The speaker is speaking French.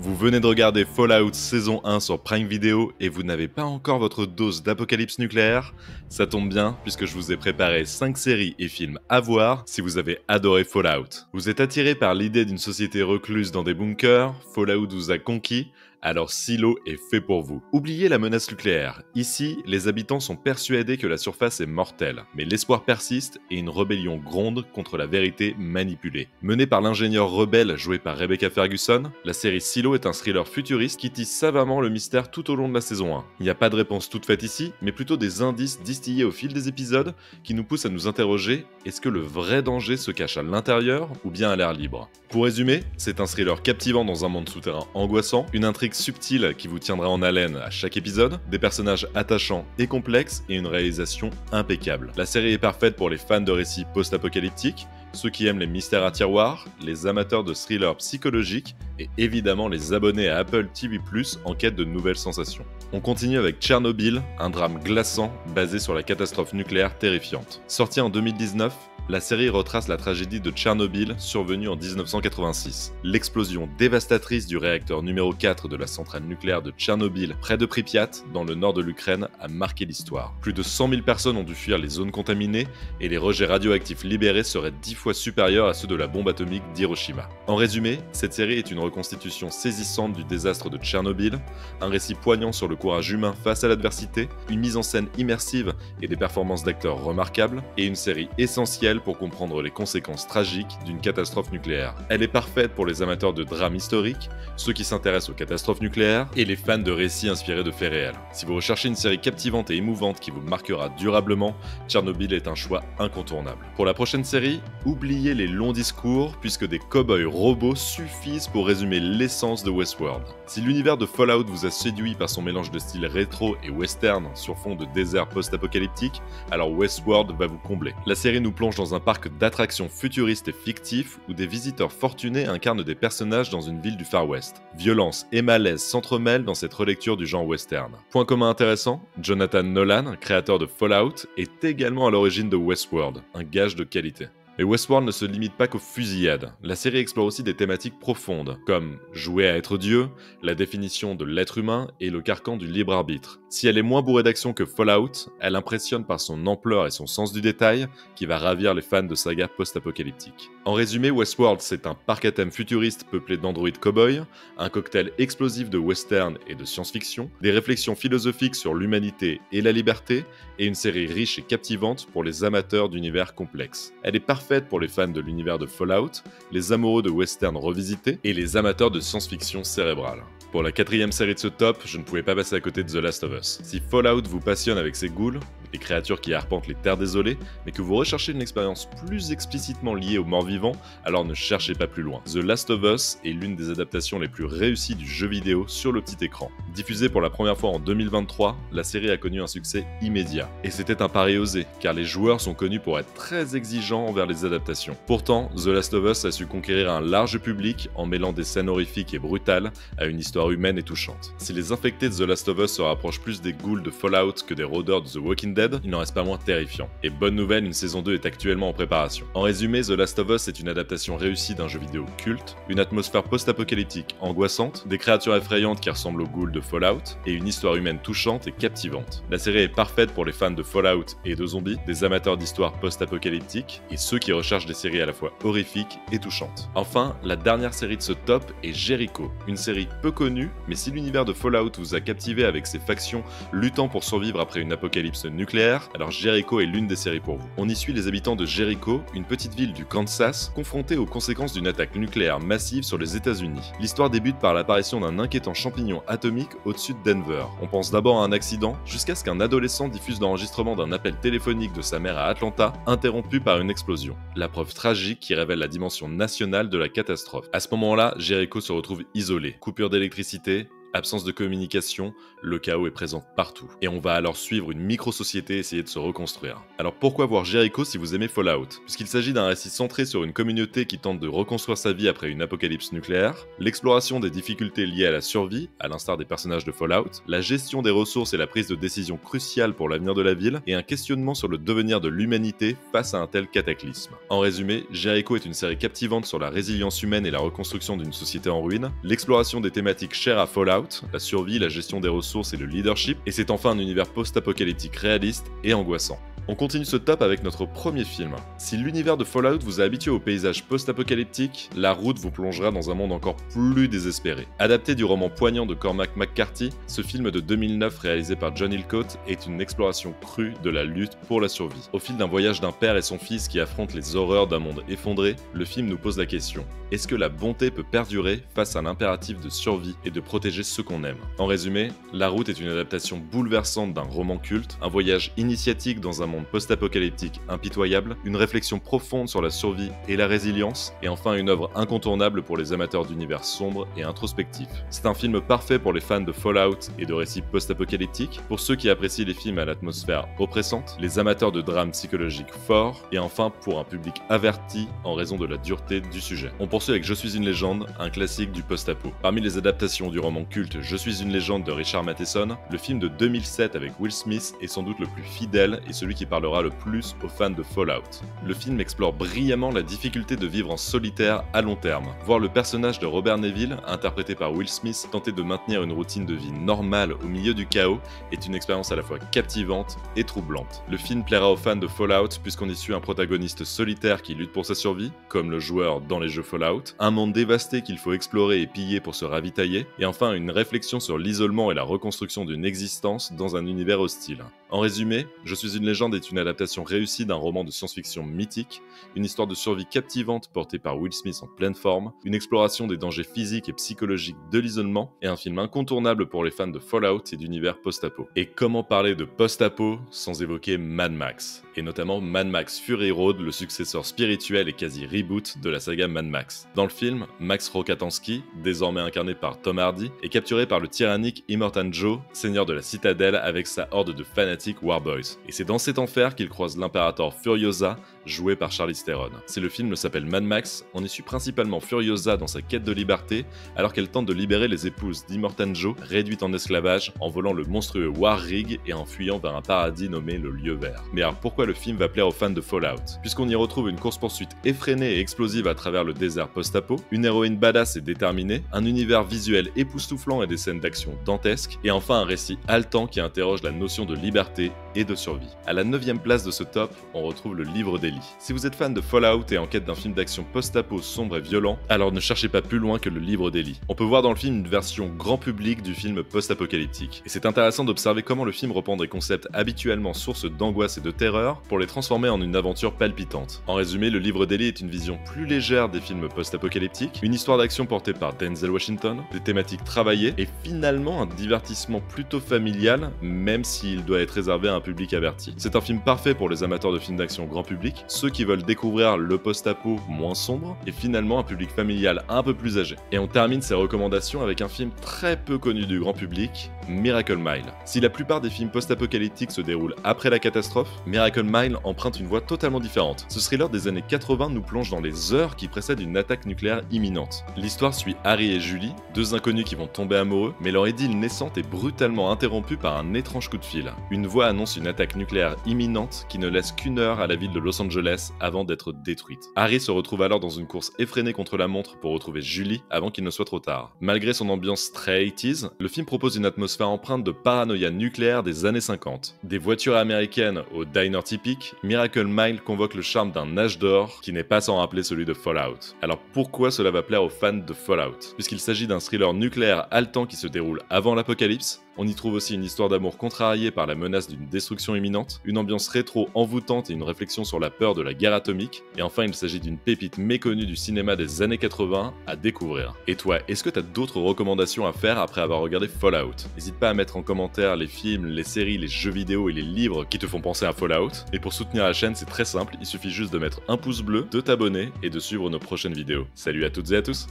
Vous venez de regarder Fallout saison 1 sur Prime Video et vous n'avez pas encore votre dose d'apocalypse nucléaire? Ça tombe bien puisque je vous ai préparé 5 séries et films à voir si vous avez adoré Fallout. Vous êtes attiré par l'idée d'une société recluse dans des bunkers, Fallout vous a conquis, alors Silo est fait pour vous. Oubliez la menace nucléaire. Ici, les habitants sont persuadés que la surface est mortelle. Mais l'espoir persiste et une rébellion gronde contre la vérité manipulée. Menée par l'ingénieur rebelle joué par Rebecca Ferguson, la série Silo est un thriller futuriste qui tisse savamment le mystère tout au long de la saison 1. Il n'y a pas de réponse toute faite ici, mais plutôt des indices distillés au fil des épisodes qui nous poussent à nous interroger, est-ce que le vrai danger se cache à l'intérieur ou bien à l'air libre? Pour résumer, c'est un thriller captivant dans un monde souterrain angoissant, une intrigue subtile qui vous tiendra en haleine à chaque épisode, des personnages attachants et complexes et une réalisation impeccable. La série est parfaite pour les fans de récits post-apocalyptiques, ceux qui aiment les mystères à tiroir, les amateurs de thrillers psychologiques et évidemment les abonnés à Apple TV+ en quête de nouvelles sensations. On continue avec Tchernobyl, un drame glaçant basé sur la catastrophe nucléaire terrifiante. Sorti en 2019, la série retrace la tragédie de Tchernobyl survenue en 1986. L'explosion dévastatrice du réacteur numéro 4 de la centrale nucléaire de Tchernobyl, près de Pripyat, dans le nord de l'Ukraine, a marqué l'histoire. Plus de 100 000 personnes ont dû fuir les zones contaminées et les rejets radioactifs libérés seraient 10 fois supérieurs à ceux de la bombe atomique d'Hiroshima. En résumé, cette série est une reconstitution saisissante du désastre de Tchernobyl, un récit poignant sur le courage humain face à l'adversité, une mise en scène immersive et des performances d'acteurs remarquables, et une série essentielle pour comprendre les conséquences tragiques d'une catastrophe nucléaire. Elle est parfaite pour les amateurs de drames historiques, ceux qui s'intéressent aux catastrophes nucléaires et les fans de récits inspirés de faits réels. Si vous recherchez une série captivante et émouvante qui vous marquera durablement, Tchernobyl est un choix incontournable. Pour la prochaine série, oubliez les longs discours puisque des cow-boys robots suffisent pour résumer l'essence de Westworld. Si l'univers de Fallout vous a séduit par son mélange de style rétro et western sur fond de désert post-apocalyptique, alors Westworld va vous combler. La série nous plonge dans un parc d'attractions futuristes et fictifs où des visiteurs fortunés incarnent des personnages dans une ville du Far West. Violence et malaise s'entremêlent dans cette relecture du genre western. Point commun intéressant, Jonathan Nolan, créateur de Fallout, est également à l'origine de Westworld, un gage de qualité. Mais Westworld ne se limite pas qu'aux fusillades. La série explore aussi des thématiques profondes, comme jouer à être Dieu, la définition de l'être humain et le carcan du libre arbitre. Si elle est moins bourrée d'action que Fallout, elle impressionne par son ampleur et son sens du détail qui va ravir les fans de sagas post-apocalyptiques. En résumé, Westworld, c'est un parc à thème futuriste peuplé d'androïdes cow-boys, un cocktail explosif de western et de science-fiction, des réflexions philosophiques sur l'humanité et la liberté, et une série riche et captivante pour les amateurs d'univers complexes. Elle est parfaite pour les fans de l'univers de Fallout, les amoureux de western revisités et les amateurs de science-fiction cérébrale. Pour la 4e série de ce top, je ne pouvais pas passer à côté de The Last of Us. Si Fallout vous passionne avec ses ghouls, les créatures qui arpentent les terres désolées, mais que vous recherchez une expérience plus explicitement liée aux morts vivants, alors ne cherchez pas plus loin. The Last of Us est l'une des adaptations les plus réussies du jeu vidéo sur le petit écran. Diffusée pour la première fois en 2023, la série a connu un succès immédiat. Et c'était un pari osé, car les joueurs sont connus pour être très exigeants envers les adaptations. Pourtant, The Last of Us a su conquérir un large public en mêlant des scènes horrifiques et brutales à une histoire humaine et touchante. Si les infectés de The Last of Us se rapprochent plus des ghouls de Fallout que des rôdeurs de The Walking Dead, il n'en reste pas moins terrifiant. Et bonne nouvelle, une saison 2 est actuellement en préparation. En résumé, The Last of Us est une adaptation réussie d'un jeu vidéo culte, une atmosphère post-apocalyptique angoissante, des créatures effrayantes qui ressemblent aux ghouls de Fallout, et une histoire humaine touchante et captivante. La série est parfaite pour les fans de Fallout et de zombies, des amateurs d'histoires post-apocalyptiques, et ceux qui recherchent des séries à la fois horrifiques et touchantes. Enfin, la dernière série de ce top est Jericho, une série peu connue, mais si l'univers de Fallout vous a captivé avec ses factions luttant pour survivre après une apocalypse nucléaire, alors Jericho est l'une des séries pour vous. On y suit les habitants de Jericho, une petite ville du Kansas, confrontée aux conséquences d'une attaque nucléaire massive sur les États-Unis. L'histoire débute par l'apparition d'un inquiétant champignon atomique au-dessus de Denver. On pense d'abord à un accident, jusqu'à ce qu'un adolescent diffuse l'enregistrement d'un appel téléphonique de sa mère à Atlanta, interrompu par une explosion. La preuve tragique qui révèle la dimension nationale de la catastrophe. À ce moment-là, Jericho se retrouve isolé. Coupure d'électricité, Absence de communication, le chaos est présent partout. Et on va alors suivre une micro-société essayer de se reconstruire. Alors pourquoi voir Jericho si vous aimez Fallout? Puisqu'il s'agit d'un récit centré sur une communauté qui tente de reconstruire sa vie après une apocalypse nucléaire, l'exploration des difficultés liées à la survie, à l'instar des personnages de Fallout, la gestion des ressources et la prise de décision cruciale pour l'avenir de la ville, et un questionnement sur le devenir de l'humanité face à un tel cataclysme. En résumé, Jericho est une série captivante sur la résilience humaine et la reconstruction d'une société en ruine, l'exploration des thématiques chères à Fallout, la survie, la gestion des ressources et le leadership, et c'est enfin un univers post-apocalyptique réaliste et angoissant. On continue ce top avec notre premier film. Si l'univers de Fallout vous a habitué aux paysages post-apocalyptiques, La Route vous plongera dans un monde encore plus désespéré. Adapté du roman poignant de Cormac McCarthy, ce film de 2009 réalisé par John Hillcoat est une exploration crue de la lutte pour la survie. Au fil d'un voyage d'un père et son fils qui affrontent les horreurs d'un monde effondré, le film nous pose la question: est-ce que la bonté peut perdurer face à l'impératif de survie et de protéger ceux qu'on aime? En résumé, La Route est une adaptation bouleversante d'un roman culte, un voyage initiatique dans un monde post-apocalyptique impitoyable, une réflexion profonde sur la survie et la résilience, et enfin une œuvre incontournable pour les amateurs d'univers sombres et introspectifs. C'est un film parfait pour les fans de Fallout et de récits post-apocalyptiques, pour ceux qui apprécient les films à l'atmosphère oppressante, les amateurs de drames psychologiques forts, et enfin pour un public averti en raison de la dureté du sujet. On poursuit avec Je suis une légende, un classique du post-apo. Parmi les adaptations du roman culte Je suis une légende de Richard Matheson, le film de 2007 avec Will Smith est sans doute le plus fidèle et celui qui parlera le plus aux fans de Fallout. Le film explore brillamment la difficulté de vivre en solitaire à long terme. Voir le personnage de Robert Neville, interprété par Will Smith, tenter de maintenir une routine de vie normale au milieu du chaos est une expérience à la fois captivante et troublante. Le film plaira aux fans de Fallout puisqu'on y suit un protagoniste solitaire qui lutte pour sa survie, comme le joueur dans les jeux Fallout, un monde dévasté qu'il faut explorer et piller pour se ravitailler, et enfin une réflexion sur l'isolement et la reconstruction d'une existence dans un univers hostile. En résumé, Je suis une légende est une adaptation réussie d'un roman de science-fiction mythique, une histoire de survie captivante portée par Will Smith en pleine forme, une exploration des dangers physiques et psychologiques de l'isolement, et un film incontournable pour les fans de Fallout et d'univers post-apo. Et comment parler de post-apo sans évoquer Mad Max, et notamment Mad Max Fury Road, le successeur spirituel et quasi reboot de la saga Mad Max. Dans le film, Max Rokatansky, désormais incarné par Tom Hardy, est capturé par le tyrannique Immortan Joe, seigneur de la citadelle avec sa horde de fanatiques Warboys. Et c'est dans cet enfer qu'il croise l'impérator Furiosa, joué par Charlize Theron. Si le film s'appelle Mad Max, on y suit principalement Furiosa dans sa quête de liberté, alors qu'elle tente de libérer les épouses d'Immortan Joe, réduites en esclavage, en volant le monstrueux War Rig et en fuyant vers un paradis nommé le Lieu Vert. Mais alors pourquoi le film va plaire aux fans de Fallout? Puisqu'on y retrouve une course-poursuite effrénée et explosive à travers le désert post-apo, une héroïne badass et déterminée, un univers visuel époustouflant et des scènes d'action dantesques, et enfin un récit haletant qui interroge la notion de liberté et de survie. À la 9ème place de ce top, on retrouve le Livre d'Eli. Si vous êtes fan de Fallout et en quête d'un film d'action post-apo sombre et violent, alors ne cherchez pas plus loin que le Livre d'Eli. On peut voir dans le film une version grand public du film post-apocalyptique. Et c'est intéressant d'observer comment le film reprend des concepts habituellement source d'angoisse et de terreur pour les transformer en une aventure palpitante. En résumé, le Livre d'Eli est une vision plus légère des films post-apocalyptiques, une histoire d'action portée par Denzel Washington, des thématiques travaillées et finalement un divertissement plutôt familial, même s'il doit être réservé à un public averti. C'est un film parfait pour les amateurs de films d'action grand public, ceux qui veulent découvrir le post-apo moins sombre, et finalement un public familial un peu plus âgé. Et on termine ces recommandations avec un film très peu connu du grand public, Miracle Mile. Si la plupart des films post-apocalyptiques se déroulent après la catastrophe, Miracle Mile emprunte une voie totalement différente. Ce thriller des années 80 nous plonge dans les heures qui précèdent une attaque nucléaire imminente. L'histoire suit Harry et Julie, deux inconnus qui vont tomber amoureux, mais leur idylle naissante est brutalement interrompue par un étrange coup de fil. Une voix annonce une attaque nucléaire imminente qui ne laisse qu'une heure à la ville de Los Angeles avant d'être détruite. Harry se retrouve alors dans une course effrénée contre la montre pour retrouver Julie avant qu'il ne soit trop tard. Malgré son ambiance très 80s, le film propose une atmosphère empreinte de paranoïa nucléaire des années 50. Des voitures américaines au diner typique, Miracle Mile convoque le charme d'un âge d'or qui n'est pas sans rappeler celui de Fallout. Alors pourquoi cela va plaire aux fans de Fallout? Puisqu'il s'agit d'un thriller nucléaire haletant qui se déroule avant l'apocalypse, on y trouve aussi une histoire d'amour contrariée par la menace d'une destruction imminente, une ambiance rétro envoûtante et une réflexion sur la peur de la guerre atomique, et enfin il s'agit d'une pépite méconnue du cinéma des années 80 à découvrir. Et toi, est-ce que t'as d'autres recommandations à faire après avoir regardé Fallout? N'hésite pas à mettre en commentaire les films, les séries, les jeux vidéo et les livres qui te font penser à Fallout, et pour soutenir la chaîne c'est très simple, il suffit juste de mettre un pouce bleu, de t'abonner et de suivre nos prochaines vidéos. Salut à toutes et à tous!